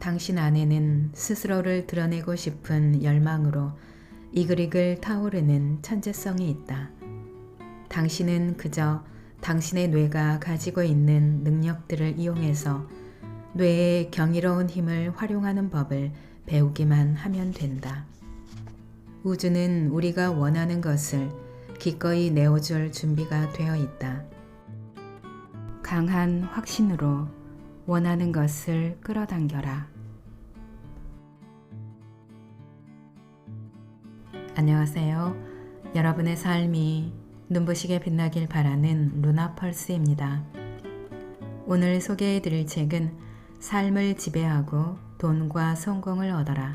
당신 안에는 스스로를 드러내고 싶은 열망으로 이글이글 타오르는 천재성이 있다. 당신은 그저 당신의 뇌가 가지고 있는 능력들을 이용해서 뇌의 경이로운 힘을 활용하는 법을 배우기만 하면 된다. 우주는 우리가 원하는 것을 기꺼이 내어줄 준비가 되어 있다. 강한 확신으로 원하는 것을 끌어당겨라. 안녕하세요. 여러분의 삶이 눈부시게 빛나길 바라는 루나펄스입니다. 오늘 소개해 드릴 책은 삶을 지배하고 돈과 성공을 얻어라.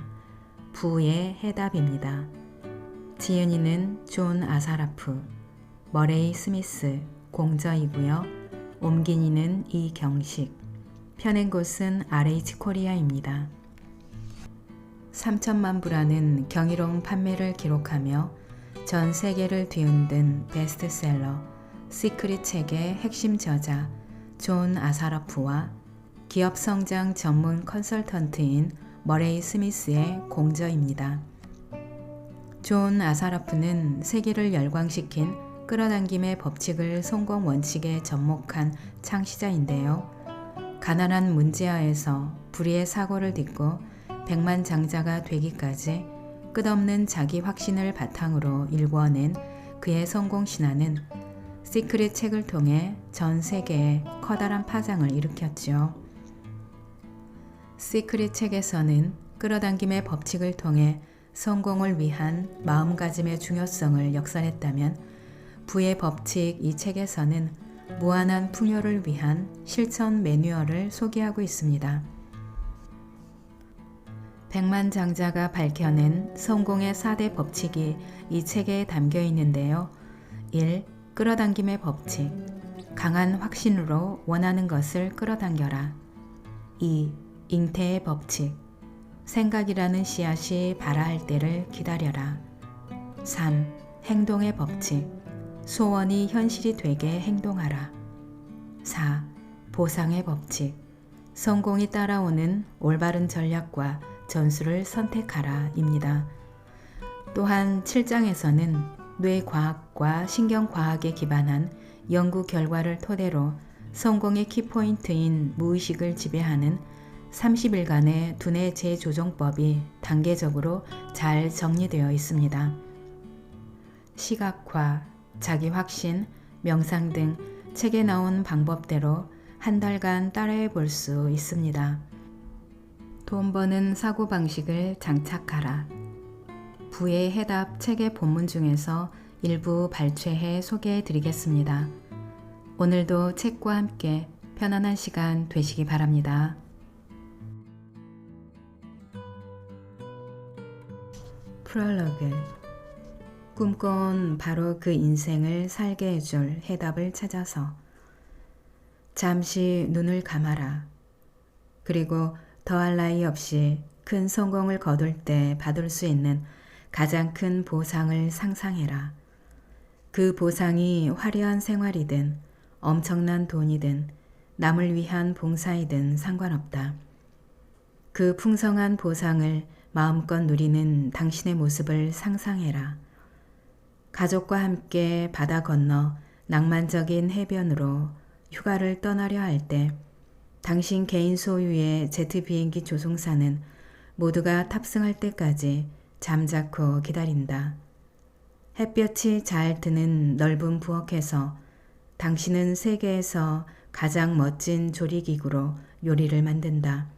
부의 해답입니다. 지은이는 존 아사라프, 머레이 스미스 공저이고요. 옮긴 이는 이경식, 펴낸 곳은 RH 코리아입니다. 3천만 부라는 경이로운 판매를 기록하며 전 세계를 뒤흔든 베스트셀러 시크릿 책의 핵심 저자 존 아사라프와 기업 성장 전문 컨설턴트인 머레이 스미스의 공저입니다. 존 아사라프는 세계를 열광시킨 끌어당김의 법칙을 성공 원칙에 접목한 창시자인데요. 가난한 문제하에서 불의의 사고를 딛고 백만장자가 되기까지 끝없는 자기 확신을 바탕으로 일궈낸 그의 성공 신화는 시크릿 책을 통해 전 세계에 커다란 파장을 일으켰죠. 시크릿 책에서는 끌어당김의 법칙을 통해 성공을 위한 마음가짐의 중요성을 역설했다면 부의 법칙 이 책에서는 무한한 풍요를 위한 실천 매뉴얼을 소개하고 있습니다. 백만장자가 밝혀낸 성공의 4대 법칙이 이 책에 담겨 있는데요. 1. 끌어당김의 법칙. 강한 확신으로 원하는 것을 끌어당겨라. 2. 잉태의 법칙. 생각이라는 씨앗이 발아할 때를 기다려라. 3. 행동의 법칙. 소원이 현실이 되게 행동하라. 4. 보상의 법칙. 성공이 따라오는 올바른 전략과 전술을 선택하라 입니다. 또한 7장에서는 뇌과학과 신경과학에 기반한 연구 결과를 토대로 성공의 키포인트인 무의식을 지배하는 30일간의 두뇌 재조정법이 단계적으로 잘 정리되어 있습니다. 시각화, 자기확신, 명상 등 책에 나온 방법대로 한 달간 따라해 볼 수 있습니다. 돈 버는 사고방식을 장착하라. 부의 해답 책의 본문 중에서 일부 발췌해 소개해 드리겠습니다. 오늘도 책과 함께 편안한 시간 되시기 바랍니다. 프롤로그. 꿈꿔온 바로 그 인생을 살게 해줄 해답을 찾아서 잠시 눈을 감아라. 그리고 더할 나위 없이 큰 성공을 거둘 때 받을 수 있는 가장 큰 보상을 상상해라. 그 보상이 화려한 생활이든 엄청난 돈이든 남을 위한 봉사이든 상관없다. 그 풍성한 보상을 마음껏 누리는 당신의 모습을 상상해라. 가족과 함께 바다 건너 낭만적인 해변으로 휴가를 떠나려 할 때 당신 개인 소유의 제트 비행기 조종사는 모두가 탑승할 때까지 잠자코 기다린다. 햇볕이 잘 드는 넓은 부엌에서 당신은 세계에서 가장 멋진 조리기구로 요리를 만든다.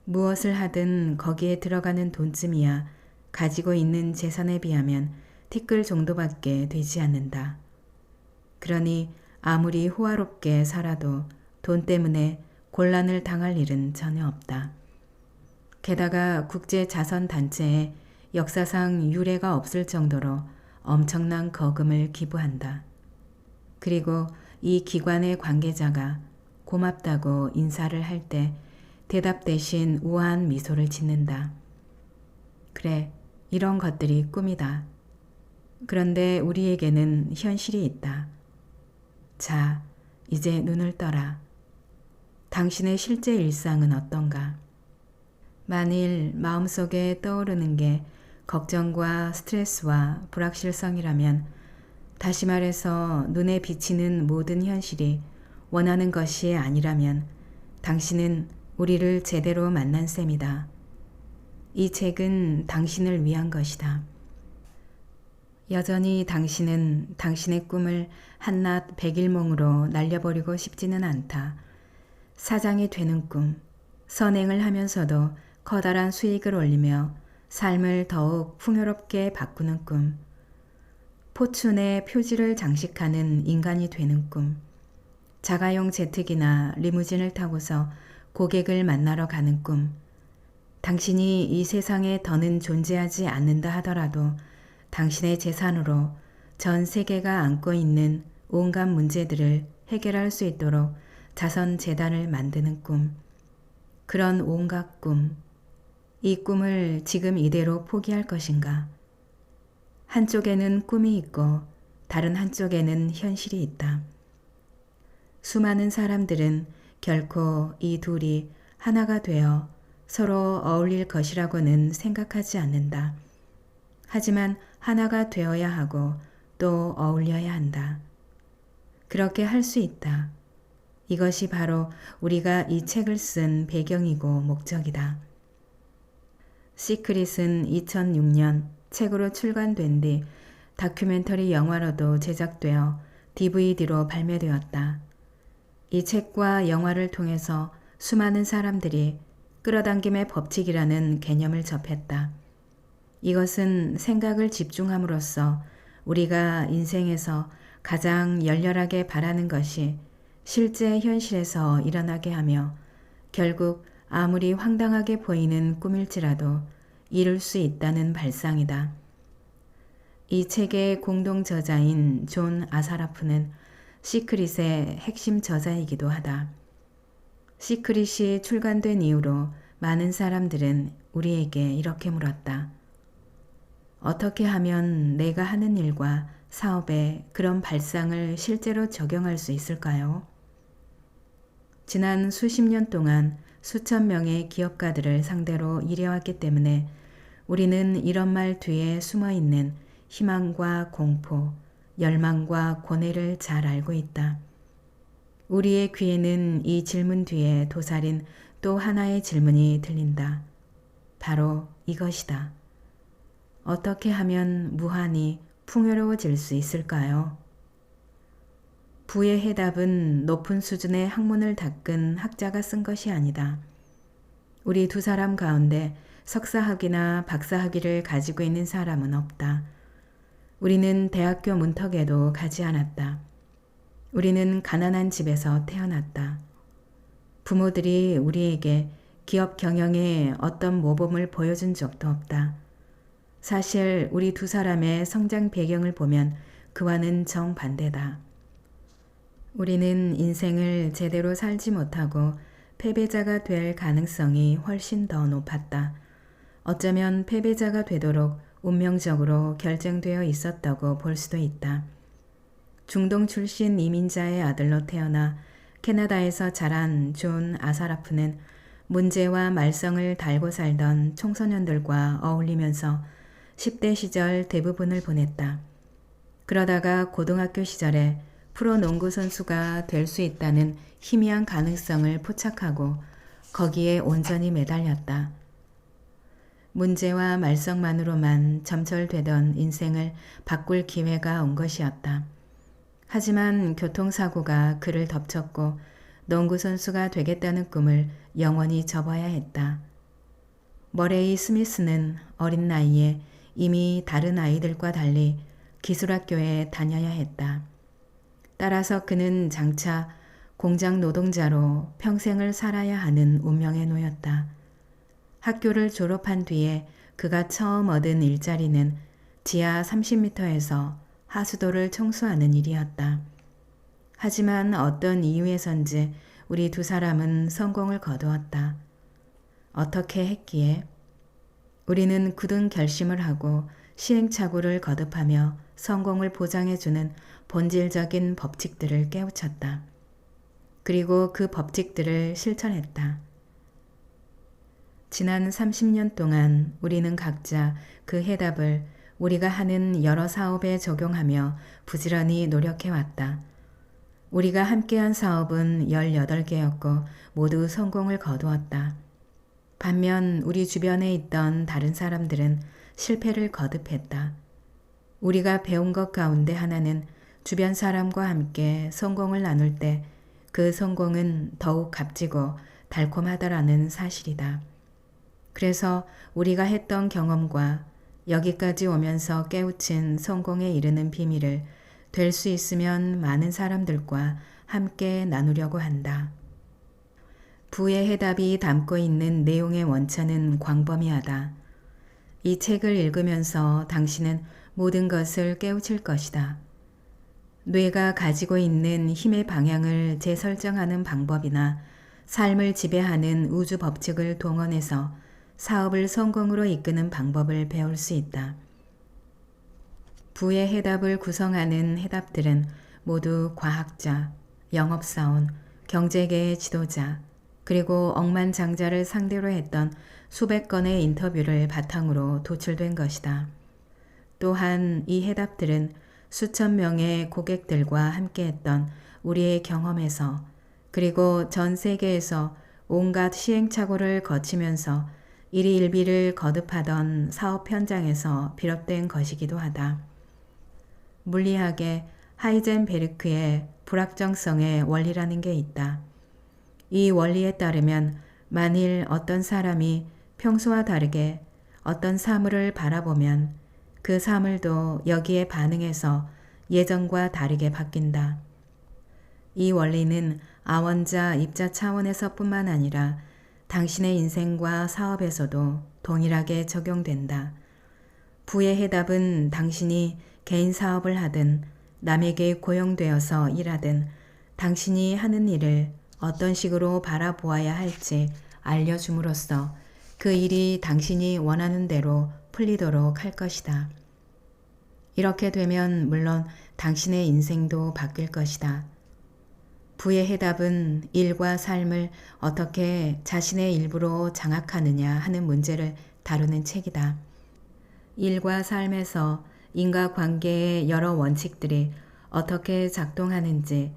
무엇을 하든 거기에 들어가는 돈쯤이야 가지고 있는 재산에 비하면 티끌 정도밖에 되지 않는다. 그러니 아무리 호화롭게 살아도 돈 때문에 곤란을 당할 일은 전혀 없다. 게다가 국제자선단체에 역사상 유례가 없을 정도로 엄청난 거금을 기부한다. 그리고 이 기관의 관계자가 고맙다고 인사를 할 때 대답 대신 우아한 미소를 짓는다. 그래, 이런 것들이 꿈이다. 그런데 우리에게는 현실이 있다. 자, 이제 눈을 떠라. 당신의 실제 일상은 어떤가? 만일 마음속에 떠오르는 게 걱정과 스트레스와 불확실성이라면, 다시 말해서 눈에 비치는 모든 현실이 원하는 것이 아니라면 당신은 우리를 제대로 만난 셈이다. 이 책은 당신을 위한 것이다. 여전히 당신은 당신의 꿈을 한낱 백일몽으로 날려버리고 싶지는 않다. 사장이 되는 꿈, 선행을 하면서도 커다란 수익을 올리며 삶을 더욱 풍요롭게 바꾸는 꿈, 포춘의 표지를 장식하는 인간이 되는 꿈, 자가용 제트기나 리무진을 타고서 고객을 만나러 가는 꿈, 당신이 이 세상에 더는 존재하지 않는다 하더라도 당신의 재산으로 전 세계가 안고 있는 온갖 문제들을 해결할 수 있도록 자선재단을 만드는 꿈, 그런 온갖 꿈, 이 꿈을 지금 이대로 포기할 것인가? 한쪽에는 꿈이 있고 다른 한쪽에는 현실이 있다. 수많은 사람들은 결코 이 둘이 하나가 되어 서로 어울릴 것이라고는 생각하지 않는다. 하지만 하나가 되어야 하고 또 어울려야 한다. 그렇게 할 수 있다. 이것이 바로 우리가 이 책을 쓴 배경이고 목적이다. 시크릿은 2006년 책으로 출간된 뒤 다큐멘터리 영화로도 제작되어 DVD로 발매되었다. 이 책과 영화를 통해서 수많은 사람들이 끌어당김의 법칙이라는 개념을 접했다. 이것은 생각을 집중함으로써 우리가 인생에서 가장 열렬하게 바라는 것이 실제 현실에서 일어나게 하며 결국 아무리 황당하게 보이는 꿈일지라도 이룰 수 있다는 발상이다. 이 책의 공동 저자인 존 아사라프는 시크릿의 핵심 저자이기도 하다. 시크릿이 출간된 이후로 많은 사람들은 우리에게 이렇게 물었다. 어떻게 하면 내가 하는 일과 사업에 그런 발상을 실제로 적용할 수 있을까요? 지난 수십 년 동안 수천 명의 기업가들을 상대로 일해왔기 때문에 우리는 이런 말 뒤에 숨어있는 희망과 공포, 열망과 고뇌를 잘 알고 있다. 우리의 귀에는 이 질문 뒤에 도사린 또 하나의 질문이 들린다. 바로 이것이다. 어떻게 하면 무한히 풍요로워질 수 있을까요? 부의 해답은 높은 수준의 학문을 닦은 학자가 쓴 것이 아니다. 우리 두 사람 가운데 석사학위나 박사학위를 가지고 있는 사람은 없다. 우리는 대학교 문턱에도 가지 않았다. 우리는 가난한 집에서 태어났다. 부모들이 우리에게 기업 경영의 어떤 모범을 보여준 적도 없다. 사실 우리 두 사람의 성장 배경을 보면 그와는 정반대다. 우리는 인생을 제대로 살지 못하고 패배자가 될 가능성이 훨씬 더 높았다. 어쩌면 패배자가 되도록 운명적으로 결정되어 있었다고 볼 수도 있다. 중동 출신 이민자의 아들로 태어나 캐나다에서 자란 존 아사라프는 문제와 말썽을 달고 살던 청소년들과 어울리면서 10대 시절 대부분을 보냈다. 그러다가 고등학교 시절에 프로농구 선수가 될 수 있다는 희미한 가능성을 포착하고 거기에 온전히 매달렸다. 문제와 말썽만으로만 점철되던 인생을 바꿀 기회가 온 것이었다. 하지만 교통사고가 그를 덮쳤고 농구 선수가 되겠다는 꿈을 영원히 접어야 했다. 머레이 스미스는 어린 나이에 이미 다른 아이들과 달리 기술학교에 다녀야 했다. 따라서 그는 장차 공장 노동자로 평생을 살아야 하는 운명에 놓였다. 학교를 졸업한 뒤에 그가 처음 얻은 일자리는 지하 30m에서 하수도를 청소하는 일이었다. 하지만 어떤 이유에선지 우리 두 사람은 성공을 거두었다. 어떻게 했기에? 우리는 굳은 결심을 하고 시행착오를 거듭하며 성공을 보장해주는 본질적인 법칙들을 깨우쳤다. 그리고 그 법칙들을 실천했다. 지난 30년 동안 우리는 각자 그 해답을 우리가 하는 여러 사업에 적용하며 부지런히 노력해왔다. 우리가 함께한 사업은 18개였고 모두 성공을 거두었다. 반면 우리 주변에 있던 다른 사람들은 실패를 거듭했다. 우리가 배운 것 가운데 하나는 주변 사람과 함께 성공을 나눌 때 그 성공은 더욱 값지고 달콤하다라는 사실이다. 그래서 우리가 했던 경험과 여기까지 오면서 깨우친 성공에 이르는 비밀을 될 수 있으면 많은 사람들과 함께 나누려고 한다. 부의 해답이 담고 있는 내용의 원천은 광범위하다. 이 책을 읽으면서 당신은 모든 것을 깨우칠 것이다. 뇌가 가지고 있는 힘의 방향을 재설정하는 방법이나 삶을 지배하는 우주 법칙을 동원해서 사업을 성공으로 이끄는 방법을 배울 수 있다. 부의 해답을 구성하는 해답들은 모두 과학자, 영업사원, 경제계의 지도자, 그리고 억만장자를 상대로 했던 수백 건의 인터뷰를 바탕으로 도출된 것이다. 또한 이 해답들은 수천 명의 고객들과 함께했던 우리의 경험에서 그리고 전 세계에서 온갖 시행착오를 거치면서 일희일비를 거듭하던 사업 현장에서 비롯된 것이기도 하다. 물리학의 하이젠베르크의 불확정성의 원리라는 게 있다. 이 원리에 따르면 만일 어떤 사람이 평소와 다르게 어떤 사물을 바라보면 그 사물도 여기에 반응해서 예전과 다르게 바뀐다. 이 원리는 아원자 입자 차원에서 뿐만 아니라 당신의 인생과 사업에서도 동일하게 적용된다. 부의 해답은 당신이 개인 사업을 하든 남에게 고용되어서 일하든 당신이 하는 일을 어떤 식으로 바라보아야 할지 알려줌으로써 그 일이 당신이 원하는 대로 풀리도록 할 것이다. 이렇게 되면 물론 당신의 인생도 바뀔 것이다. 부의 해답은 일과 삶을 어떻게 자신의 일부로 장악하느냐 하는 문제를 다루는 책이다. 일과 삶에서 인과관계의 여러 원칙들이 어떻게 작동하는지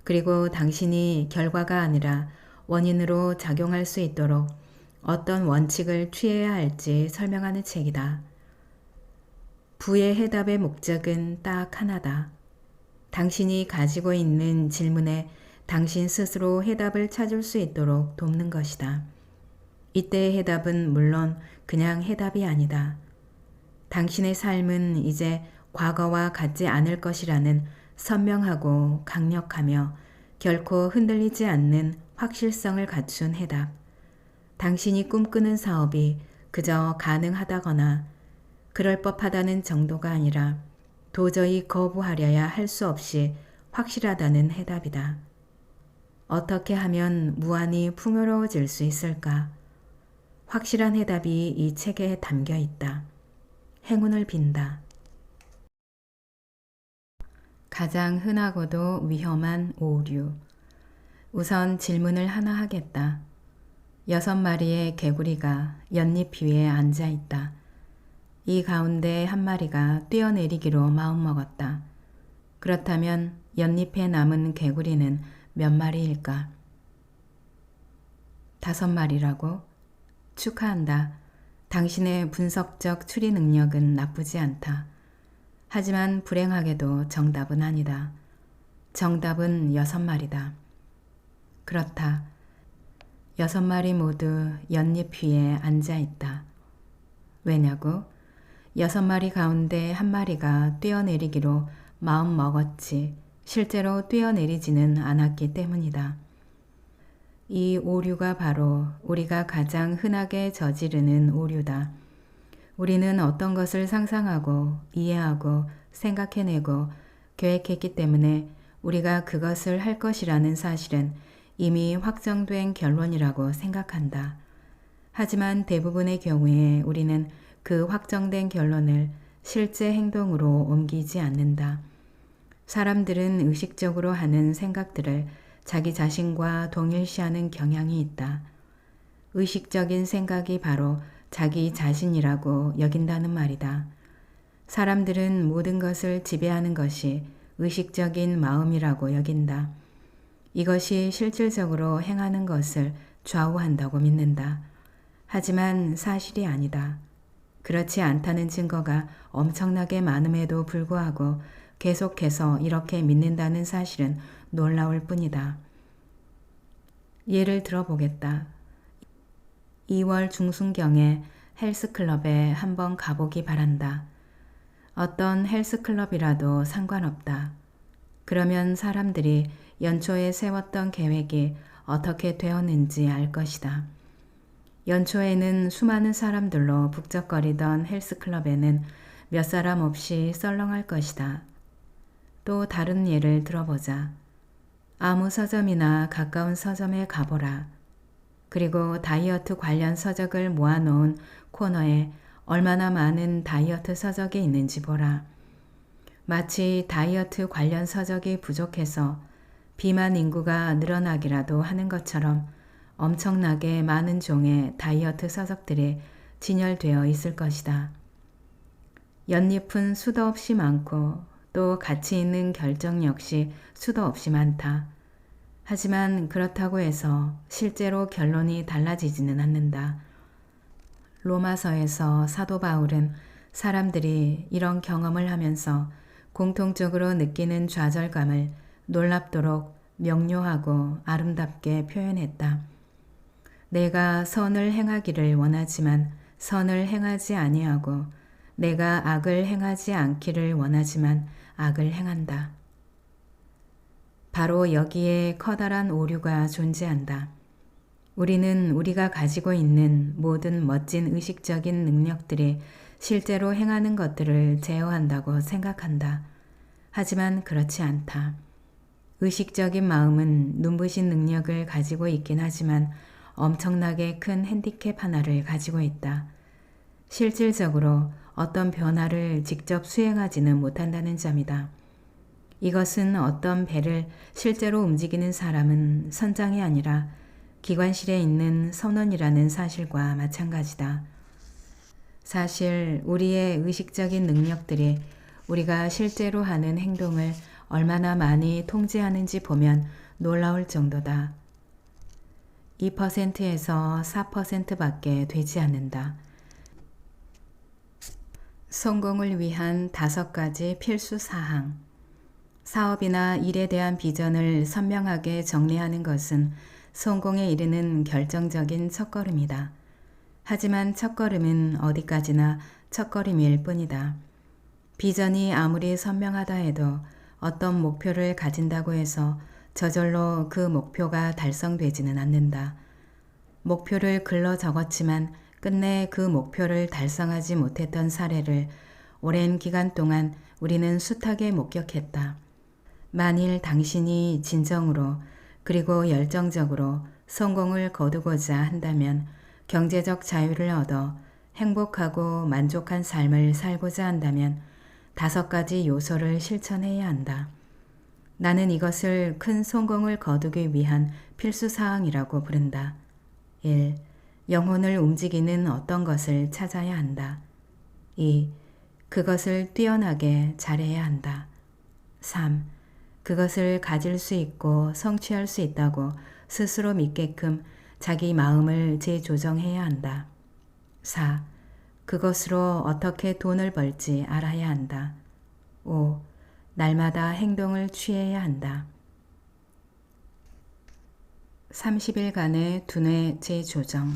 그리고 당신이 결과가 아니라 원인으로 작용할 수 있도록 어떤 원칙을 취해야 할지 설명하는 책이다. 부의 해답의 목적은 딱 하나다. 당신이 가지고 있는 질문에 당신 스스로 해답을 찾을 수 있도록 돕는 것이다. 이때의 해답은 물론 그냥 해답이 아니다. 당신의 삶은 이제 과거와 같지 않을 것이라는 선명하고 강력하며 결코 흔들리지 않는 확실성을 갖춘 해답. 당신이 꿈꾸는 사업이 그저 가능하다거나 그럴 법하다는 정도가 아니라 도저히 거부하려야 할 수 없이 확실하다는 해답이다. 어떻게 하면 무한히 풍요로워질 수 있을까? 확실한 해답이 이 책에 담겨 있다. 행운을 빈다. 가장 흔하고도 위험한 오류. 우선 질문을 하나 하겠다. 6마리의 개구리가 연잎 위에 앉아 있다. 이 가운데 한 마리가 뛰어내리기로 마음먹었다. 그렇다면 연잎에 남은 개구리는 몇 마리일까? 5마리라고? 축하한다. 당신의 분석적 추리 능력은 나쁘지 않다. 하지만 불행하게도 정답은 아니다. 정답은 6마리다. 그렇다. 6마리 모두 연잎 위에 앉아 있다. 왜냐고? 6마리 가운데 한 마리가 뛰어내리기로 마음 먹었지 실제로 뛰어내리지는 않았기 때문이다. 이 오류가 바로 우리가 가장 흔하게 저지르는 오류다. 우리는 어떤 것을 상상하고 이해하고 생각해내고 계획했기 때문에 우리가 그것을 할 것이라는 사실은 이미 확정된 결론이라고 생각한다. 하지만 대부분의 경우에 우리는 그 확정된 결론을 실제 행동으로 옮기지 않는다. 사람들은 의식적으로 하는 생각들을 자기 자신과 동일시하는 경향이 있다. 의식적인 생각이 바로 자기 자신이라고 여긴다는 말이다. 사람들은 모든 것을 지배하는 것이 의식적인 마음이라고 여긴다. 이것이 실질적으로 행하는 것을 좌우한다고 믿는다. 하지만 사실이 아니다. 그렇지 않다는 증거가 엄청나게 많음에도 불구하고 계속해서 이렇게 믿는다는 사실은 놀라울 뿐이다. 예를 들어보겠다. 2월 중순경에 헬스클럽에 한번 가보기 바란다. 어떤 헬스클럽이라도 상관없다. 그러면 사람들이 연초에 세웠던 계획이 어떻게 되었는지 알 것이다. 연초에는 수많은 사람들로 북적거리던 헬스클럽에는 몇 사람 없이 썰렁할 것이다. 또 다른 예를 들어보자. 아무 서점이나 가까운 서점에 가보라. 그리고 다이어트 관련 서적을 모아놓은 코너에 얼마나 많은 다이어트 서적이 있는지 보라. 마치 다이어트 관련 서적이 부족해서 비만 인구가 늘어나기라도 하는 것처럼 엄청나게 많은 종의 다이어트 서적들이 진열되어 있을 것이다. 연잎은 수도 없이 많고 또 가치 있는 결정 역시 수도 없이 많다. 하지만 그렇다고 해서 실제로 결론이 달라지지는 않는다. 로마서에서 사도 바울은 사람들이 이런 경험을 하면서 공통적으로 느끼는 좌절감을 놀랍도록 명료하고 아름답게 표현했다. 내가 선을 행하기를 원하지만 선을 행하지 아니하고 내가 악을 행하지 않기를 원하지만 악을 행한다. 바로 여기에 커다란 오류가 존재한다. 우리는 우리가 가지고 있는 모든 멋진 의식적인 능력들이 실제로 행하는 것들을 제어한다고 생각한다. 하지만 그렇지 않다. 의식적인 마음은 눈부신 능력을 가지고 있긴 하지만 엄청나게 큰 핸디캡 하나를 가지고 있다. 실질적으로 어떤 변화를 직접 수행하지는 못한다는 점이다. 이것은 어떤 배를 실제로 움직이는 사람은 선장이 아니라 기관실에 있는 선원이라는 사실과 마찬가지다. 사실 우리의 의식적인 능력들이 우리가 실제로 하는 행동을 얼마나 많이 통제하는지 보면 놀라울 정도다. 2%에서 4%밖에 되지 않는다. 성공을 위한 5가지 필수 사항. 사업이나 일에 대한 비전을 선명하게 정리하는 것은 성공에 이르는 결정적인 첫걸음이다. 하지만 첫걸음은 어디까지나 첫걸음일 뿐이다. 비전이 아무리 선명하다 해도 어떤 목표를 가진다고 해서 저절로 그 목표가 달성되지는 않는다. 목표를 글러 적었지만 끝내 그 목표를 달성하지 못했던 사례를 오랜 기간 동안 우리는 숱하게 목격했다. 만일 당신이 진정으로 그리고 열정적으로 성공을 거두고자 한다면 경제적 자유를 얻어 행복하고 만족한 삶을 살고자 한다면 5가지 요소를 실천해야 한다. 나는 이것을 큰 성공을 거두기 위한 필수 사항이라고 부른다. 1. 영혼을 움직이는 어떤 것을 찾아야 한다. 2. 그것을 뛰어나게 잘해야 한다. 3. 그것을 가질 수 있고 성취할 수 있다고 스스로 믿게끔 자기 마음을 재조정해야 한다. 4. 그것으로 어떻게 돈을 벌지 알아야 한다. 5. 날마다 행동을 취해야 한다. 30일간의 두뇌 재조정.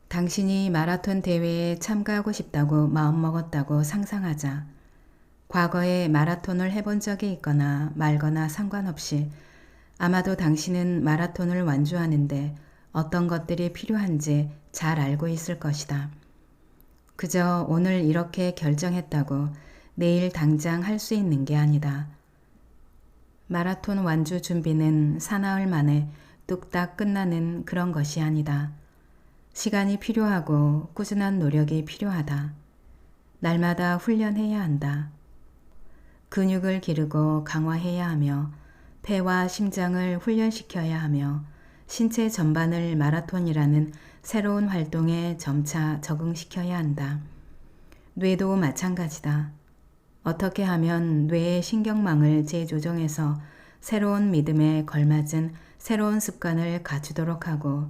당신이 마라톤 대회에 참가하고 싶다고 마음먹었다고 상상하자. 과거에 마라톤을 해본 적이 있거나 말거나 상관없이 아마도 당신은 마라톤을 완주하는데 어떤 것들이 필요한지 잘 알고 있을 것이다. 그저 오늘 이렇게 결정했다고 내일 당장 할 수 있는 게 아니다. 마라톤 완주 준비는 사나흘 만에 뚝딱 끝나는 그런 것이 아니다. 시간이 필요하고 꾸준한 노력이 필요하다. 날마다 훈련해야 한다. 근육을 기르고 강화해야 하며 폐와 심장을 훈련시켜야 하며 신체 전반을 마라톤이라는 새로운 활동에 점차 적응시켜야 한다. 뇌도 마찬가지다. 어떻게 하면 뇌의 신경망을 재조정해서 새로운 믿음에 걸맞은 새로운 습관을 갖추도록 하고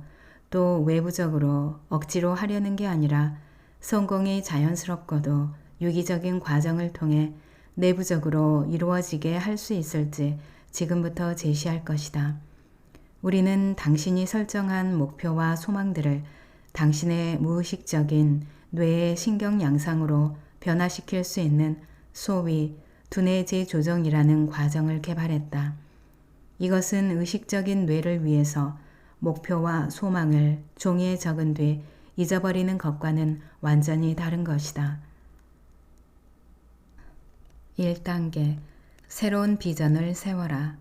또 외부적으로 억지로 하려는 게 아니라 성공이 자연스럽고도 유기적인 과정을 통해 내부적으로 이루어지게 할 수 있을지 지금부터 제시할 것이다. 우리는 당신이 설정한 목표와 소망들을 당신의 무의식적인 뇌의 신경 양상으로 변화시킬 수 있는 소위 두뇌 재조정이라는 과정을 개발했다. 이것은 의식적인 뇌를 위해서 목표와 소망을 종이에 적은 뒤 잊어버리는 것과는 완전히 다른 것이다. 1단계 새로운 비전을 세워라.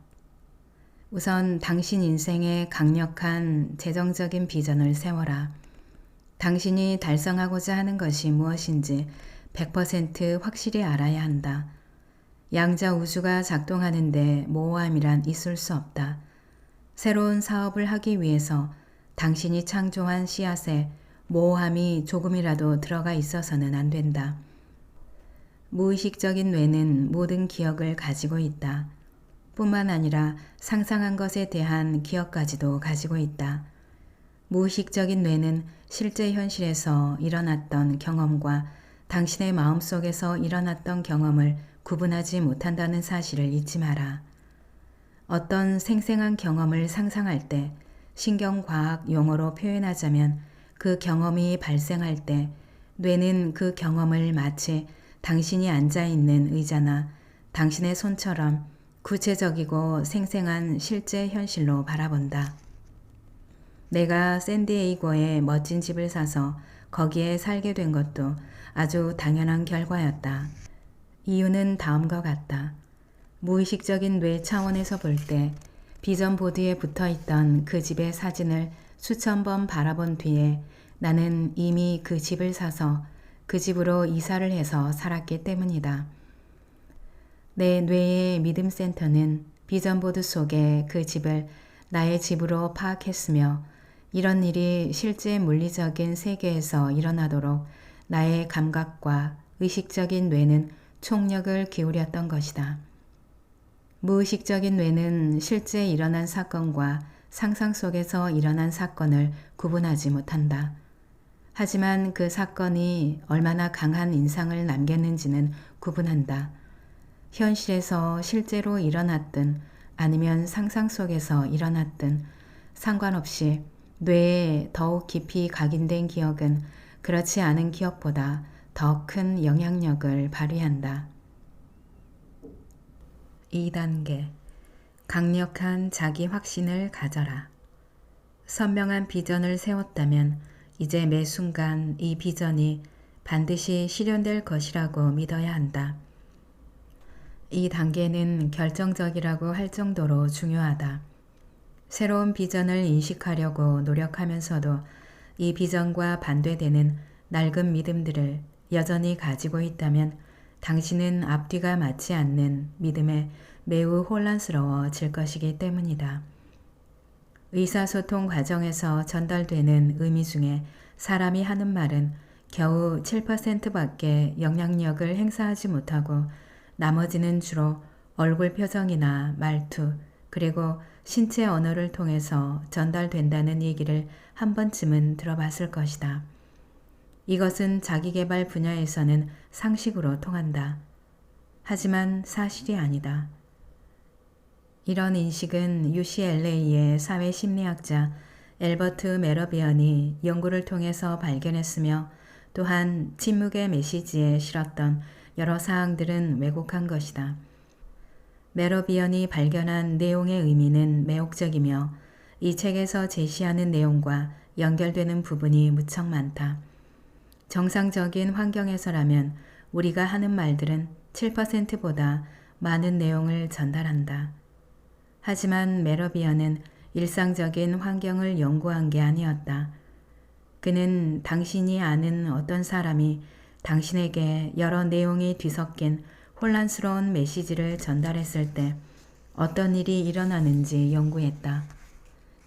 우선 당신 인생에 강력한 재정적인 비전을 세워라. 당신이 달성하고자 하는 것이 무엇인지 100% 확실히 알아야 한다. 양자 우주가 작동하는데 모호함이란 있을 수 없다. 새로운 사업을 하기 위해서 당신이 창조한 씨앗에 모호함이 조금이라도 들어가 있어서는 안 된다. 무의식적인 뇌는 모든 기억을 가지고 있다. 뿐만 아니라 상상한 것에 대한 기억까지도 가지고 있다. 무의식적인 뇌는 실제 현실에서 일어났던 경험과 당신의 마음속에서 일어났던 경험을 구분하지 못한다는 사실을 잊지 마라. 어떤 생생한 경험을 상상할 때 신경과학 용어로 표현하자면 그 경험이 발생할 때 뇌는 그 경험을 마치 당신이 앉아있는 의자나 당신의 손처럼 구체적이고 생생한 실제 현실로 바라본다. 내가 샌디에이고에 멋진 집을 사서 거기에 살게 된 것도 아주 당연한 결과였다. 이유는 다음과 같다. 무의식적인 뇌 차원에서 볼 때 비전 보드에 붙어있던 그 집의 사진을 수천 번 바라본 뒤에 나는 이미 그 집을 사서 그 집으로 이사를 해서 살았기 때문이다. 내 뇌의 믿음 센터는 비전보드 속에 그 집을 나의 집으로 파악했으며 이런 일이 실제 물리적인 세계에서 일어나도록 나의 감각과 의식적인 뇌는 총력을 기울였던 것이다. 무의식적인 뇌는 실제 일어난 사건과 상상 속에서 일어난 사건을 구분하지 못한다. 하지만 그 사건이 얼마나 강한 인상을 남겼는지는 구분한다. 현실에서 실제로 일어났든 아니면 상상 속에서 일어났든 상관없이 뇌에 더욱 깊이 각인된 기억은 그렇지 않은 기억보다 더 큰 영향력을 발휘한다. 2단계 강력한 자기 확신을 가져라. 선명한 비전을 세웠다면 이제 매 순간 이 비전이 반드시 실현될 것이라고 믿어야 한다. 이 단계는 결정적이라고 할 정도로 중요하다. 새로운 비전을 인식하려고 노력하면서도 이 비전과 반대되는 낡은 믿음들을 여전히 가지고 있다면 당신은 앞뒤가 맞지 않는 믿음에 매우 혼란스러워질 것이기 때문이다. 의사소통 과정에서 전달되는 의미 중에 사람이 하는 말은 겨우 7%밖에 영향력을 행사하지 못하고 나머지는 주로 얼굴 표정이나 말투 그리고 신체 언어를 통해서 전달된다는 얘기를 한 번쯤은 들어봤을 것이다. 이것은 자기계발 분야에서는 상식으로 통한다. 하지만 사실이 아니다. 이런 인식은 UCLA의 사회심리학자 엘버트 메러비언이 연구를 통해서 발견했으며 또한 침묵의 메시지에 실었던 여러 사항들은 왜곡한 것이다. 메러비언이 발견한 내용의 의미는 매혹적이며 이 책에서 제시하는 내용과 연결되는 부분이 무척 많다. 정상적인 환경에서라면 우리가 하는 말들은 7%보다 많은 내용을 전달한다. 하지만 메러비언은 일상적인 환경을 연구한 게 아니었다. 그는 당신이 아는 어떤 사람이 당신에게 여러 내용이 뒤섞인 혼란스러운 메시지를 전달했을 때 어떤 일이 일어나는지 연구했다.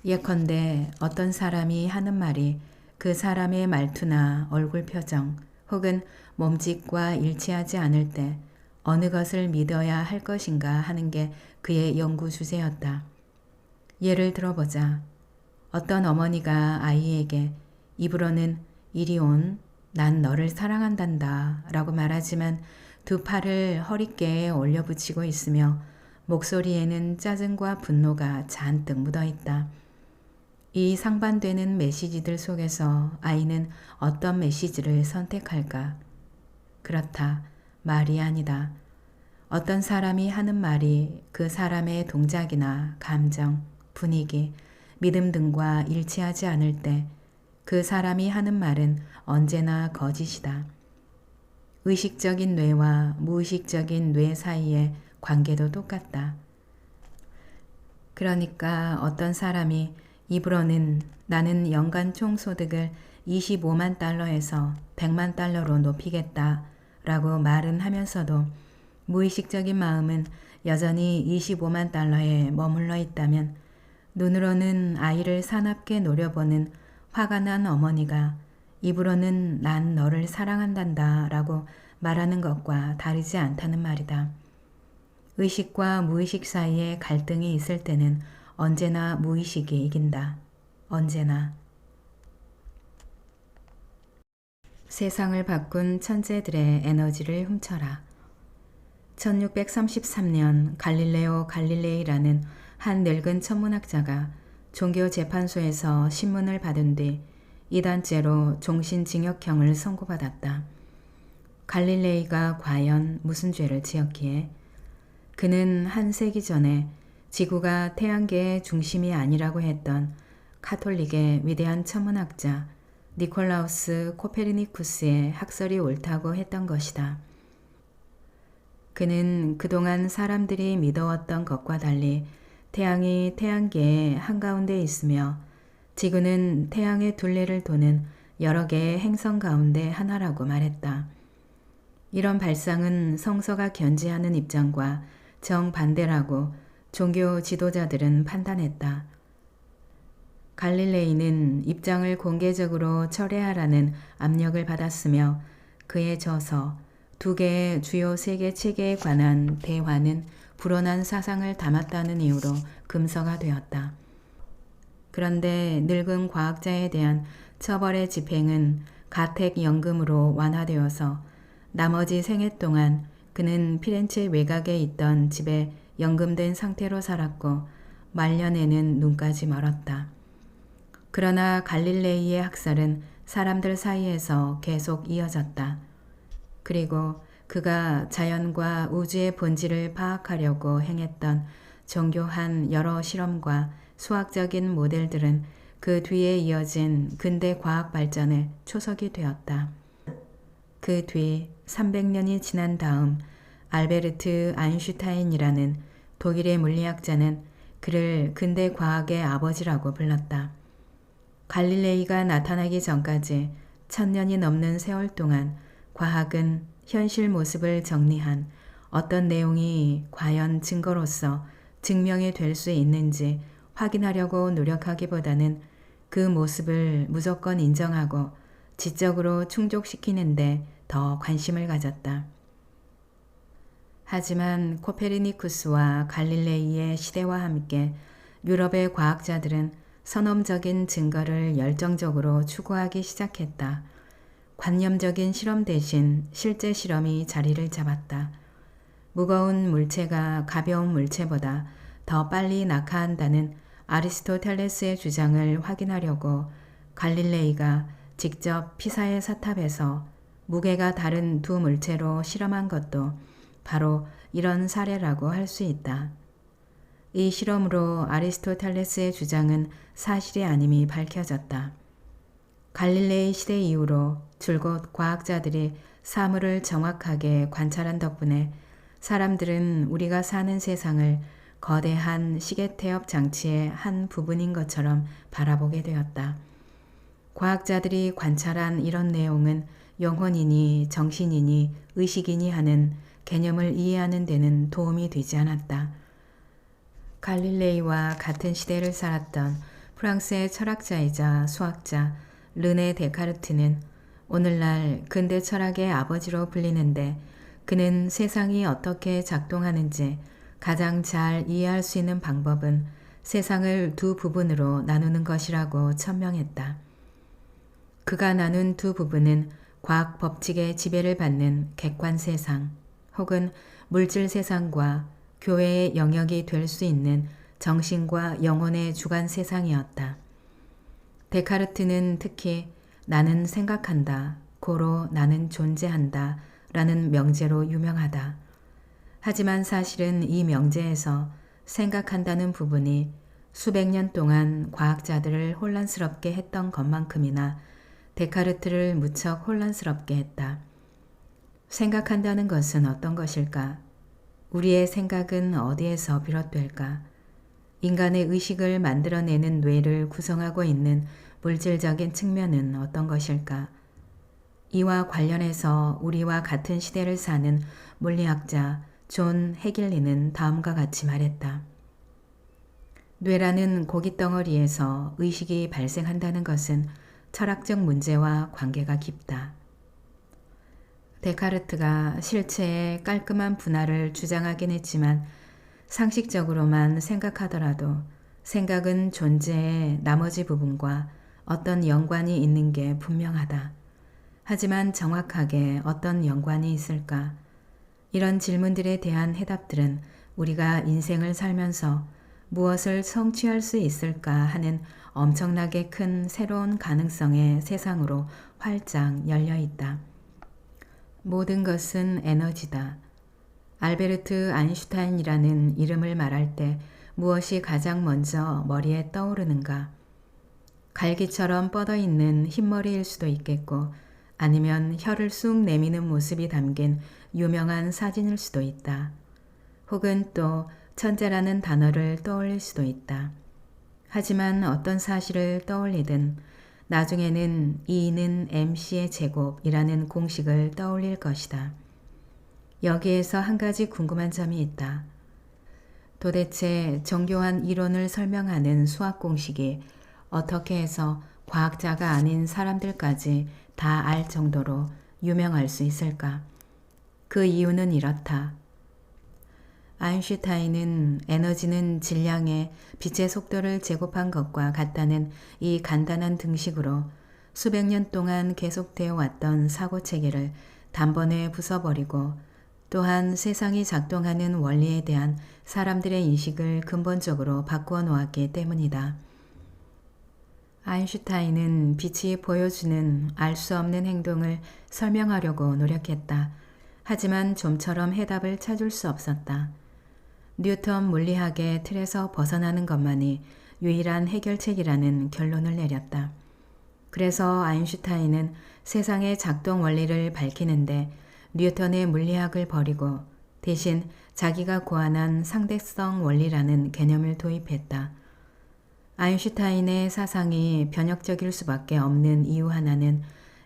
예컨대 어떤 사람이 하는 말이 그 사람의 말투나 얼굴 표정 혹은 몸짓과 일치하지 않을 때 어느 것을 믿어야 할 것인가 하는 게 그의 연구 주제였다. 예를 들어보자. 어떤 어머니가 아이에게 입으로는 이리 온, 난 너를 사랑한단다 라고 말하지만 두 팔을 허리깨에 올려붙이고 있으며 목소리에는 짜증과 분노가 잔뜩 묻어있다. 이 상반되는 메시지들 속에서 아이는 어떤 메시지를 선택할까? 그렇다. 말이 아니다. 어떤 사람이 하는 말이 그 사람의 동작이나 감정, 분위기, 믿음 등과 일치하지 않을 때 그 사람이 하는 말은 언제나 거짓이다. 의식적인 뇌와 무의식적인 뇌 사이의 관계도 똑같다. 그러니까 어떤 사람이 입으로는 나는 연간 총소득을 25만 달러에서 100만 달러로 높이겠다 라고 말은 하면서도 무의식적인 마음은 여전히 25만 달러에 머물러 있다면 눈으로는 아이를 사납게 노려보는 화가 난 어머니가 입으로는 난 너를 사랑한단다 라고 말하는 것과 다르지 않다는 말이다. 의식과 무의식 사이에 갈등이 있을 때는 언제나 무의식이 이긴다. 언제나. 세상을 바꾼 천재들의 에너지를 훔쳐라. 1633년 갈릴레오 갈릴레이라는 한 늙은 천문학자가 종교재판소에서 신문을 받은 뒤 이단죄로 종신징역형을 선고받았다. 갈릴레이가 과연 무슨 죄를 지었기에? 그는 한 세기 전에 지구가 태양계의 중심이 아니라고 했던 카톨릭의 위대한 천문학자 니콜라우스 코페르니쿠스의 학설이 옳다고 했던 것이다. 그는 그동안 사람들이 믿어왔던 것과 달리 태양이 태양계의 한가운데 있으며 지구는 태양의 둘레를 도는 여러 개의 행성 가운데 하나라고 말했다. 이런 발상은 성서가 견지하는 입장과 정반대라고 종교 지도자들은 판단했다. 갈릴레이는 입장을 공개적으로 철회하라는 압력을 받았으며 그의 저서 두 개의 주요 세계 체계에 관한 대화는 불온한 사상을 담았다는 이유로 금서가 되었다. 그런데 늙은 과학자에 대한 처벌의 집행은 가택연금으로 완화되어서 나머지 생애 동안 그는 피렌체 외곽에 있던 집에 연금된 상태로 살았고 말년에는 눈까지 멀었다. 그러나 갈릴레이의 학설은 사람들 사이에서 계속 이어졌다. 그리고 그가 자연과 우주의 본질을 파악하려고 행했던 정교한 여러 실험과 수학적인 모델들은 그 뒤에 이어진 근대 과학 발전의 초석이 되었다. 그 뒤 300년이 지난 다음 알베르트 아인슈타인이라는 독일의 물리학자는 그를 근대 과학의 아버지라고 불렀다. 갈릴레이가 나타나기 전까지 1000년이 넘는 세월 동안 과학은 현실 모습을 정리한 어떤 내용이 과연 증거로서 증명이 될 수 있는지 확인하려고 노력하기보다는 그 모습을 무조건 인정하고 지적으로 충족시키는데 더 관심을 가졌다. 하지만 코페르니쿠스와 갈릴레이의 시대와 함께 유럽의 과학자들은 선험적인 증거를 열정적으로 추구하기 시작했다. 관념적인 실험 대신 실제 실험이 자리를 잡았다. 무거운 물체가 가벼운 물체보다 더 빨리 낙하한다는 아리스토텔레스의 주장을 확인하려고 갈릴레이가 직접 피사의 사탑에서 무게가 다른 두 물체로 실험한 것도 바로 이런 사례라고 할 수 있다. 이 실험으로 아리스토텔레스의 주장은 사실이 아님이 밝혀졌다. 갈릴레이 시대 이후로 줄곧 과학자들이 사물을 정확하게 관찰한 덕분에 사람들은 우리가 사는 세상을 거대한 시계태엽 장치의 한 부분인 것처럼 바라보게 되었다. 과학자들이 관찰한 이런 내용은 영혼이니 정신이니 의식이니 하는 개념을 이해하는 데는 도움이 되지 않았다. 갈릴레이와 같은 시대를 살았던 프랑스의 철학자이자 수학자 르네 데카르트는 오늘날 근대 철학의 아버지로 불리는데 그는 세상이 어떻게 작동하는지 가장 잘 이해할 수 있는 방법은 세상을 두 부분으로 나누는 것이라고 천명했다. 그가 나눈 두 부분은 과학 법칙의 지배를 받는 객관 세상 혹은 물질 세상과 교회의 영역이 될 수 있는 정신과 영혼의 주관 세상이었다. 데카르트는 특히 나는 생각한다, 고로 나는 존재한다 라는 명제로 유명하다. 하지만 사실은 이 명제에서 생각한다는 부분이 수백 년 동안 과학자들을 혼란스럽게 했던 것만큼이나 데카르트를 무척 혼란스럽게 했다. 생각한다는 것은 어떤 것일까? 우리의 생각은 어디에서 비롯될까? 인간의 의식을 만들어내는 뇌를 구성하고 있는 물질적인 측면은 어떤 것일까? 이와 관련해서 우리와 같은 시대를 사는 물리학자 존 헤길리는 다음과 같이 말했다. 뇌라는 고깃덩어리에서 의식이 발생한다는 것은 철학적 문제와 관계가 깊다. 데카르트가 실체의 깔끔한 분할을 주장하긴 했지만 상식적으로만 생각하더라도 생각은 존재의 나머지 부분과 어떤 연관이 있는 게 분명하다. 하지만 정확하게 어떤 연관이 있을까? 이런 질문들에 대한 해답들은 우리가 인생을 살면서 무엇을 성취할 수 있을까 하는 엄청나게 큰 새로운 가능성의 세상으로 활짝 열려 있다. 모든 것은 에너지다. 알베르트 아인슈타인이라는 이름을 말할 때 무엇이 가장 먼저 머리에 떠오르는가? 갈기처럼 뻗어있는 흰머리일 수도 있겠고 아니면 혀를 쑥 내미는 모습이 담긴 유명한 사진일 수도 있다. 혹은 또 천재라는 단어를 떠올릴 수도 있다. 하지만 어떤 사실을 떠올리든 나중에는 2는 MC의 제곱이라는 공식을 떠올릴 것이다. 여기에서 한 가지 궁금한 점이 있다. 도대체 정교한 이론을 설명하는 수학 공식이 어떻게 해서 과학자가 아닌 사람들까지 다 알 정도로 유명할 수 있을까? 그 이유는 이렇다. 아인슈타인은 에너지는 질량에 빛의 속도를 제곱한 것과 같다는 이 간단한 등식으로 수백 년 동안 계속되어 왔던 사고체계를 단번에 부숴버리고 또한 세상이 작동하는 원리에 대한 사람들의 인식을 근본적으로 바꾸어 놓았기 때문이다. 아인슈타인은 빛이 보여주는 알 수 없는 행동을 설명하려고 노력했다. 하지만 좀처럼 해답을 찾을 수 없었다. 뉴턴 물리학의 틀에서 벗어나는 것만이 유일한 해결책이라는 결론을 내렸다. 그래서 아인슈타인은 세상의 작동 원리를 밝히는데 뉴턴의 물리학을 버리고 대신 자기가 고안한 상대성 원리라는 개념을 도입했다. 아인슈타인의 사상이 변혁적일 수밖에 없는 이유 하나는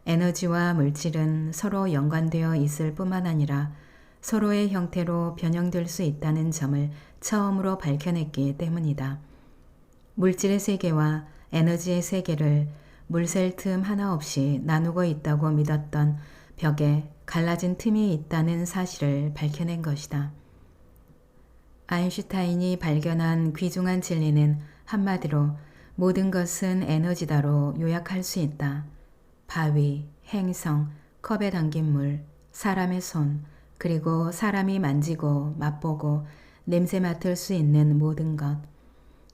에너지와 물질은 서로 연관되어 있을 뿐만 아니라 서로의 형태로 변형될 수 있다는 점을 처음으로 밝혀냈기 때문이다. 물질의 세계와 에너지의 세계를 물샐 틈 하나 없이 나누고 있다고 믿었던 벽에 갈라진 틈이 있다는 사실을 밝혀낸 것이다. 아인슈타인이 발견한 귀중한 진리는 한마디로 모든 것은 에너지다로 요약할 수 있다. 바위, 행성, 컵에 담긴 물, 사람의 손, 그리고 사람이 만지고 맛보고 냄새 맡을 수 있는 모든 것.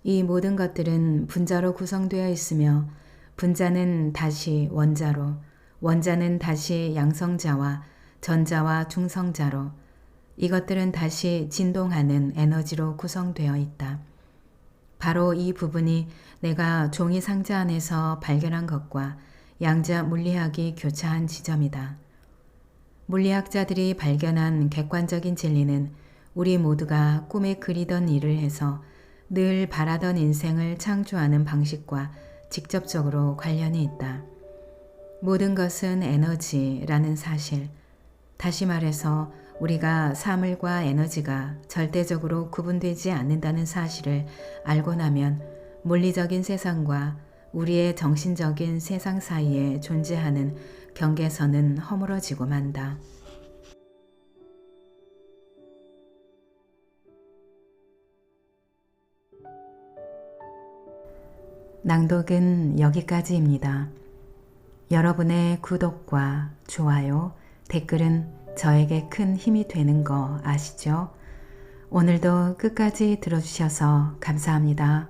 이 모든 것들은 분자로 구성되어 있으며 분자는 다시 원자로, 원자는 다시 양성자와 전자와 중성자로, 이것들은 다시 진동하는 에너지로 구성되어 있다. 바로 이 부분이 내가 종이 상자 안에서 발견한 것과 양자 물리학이 교차한 지점이다. 물리학자들이 발견한 객관적인 진리는 우리 모두가 꿈에 그리던 일을 해서 늘 바라던 인생을 창조하는 방식과 직접적으로 관련이 있다. 모든 것은 에너지라는 사실. 다시 말해서 우리가 사물과 에너지가 절대적으로 구분되지 않는다는 사실을 알고 나면 물리적인 세상과 우리의 정신적인 세상 사이에 존재하는 경계선은 허물어지고 만다. 낭독은 여기까지입니다. 여러분의 구독과 좋아요, 댓글은 저에게 큰 힘이 되는 거 아시죠? 오늘도 끝까지 들어주셔서 감사합니다.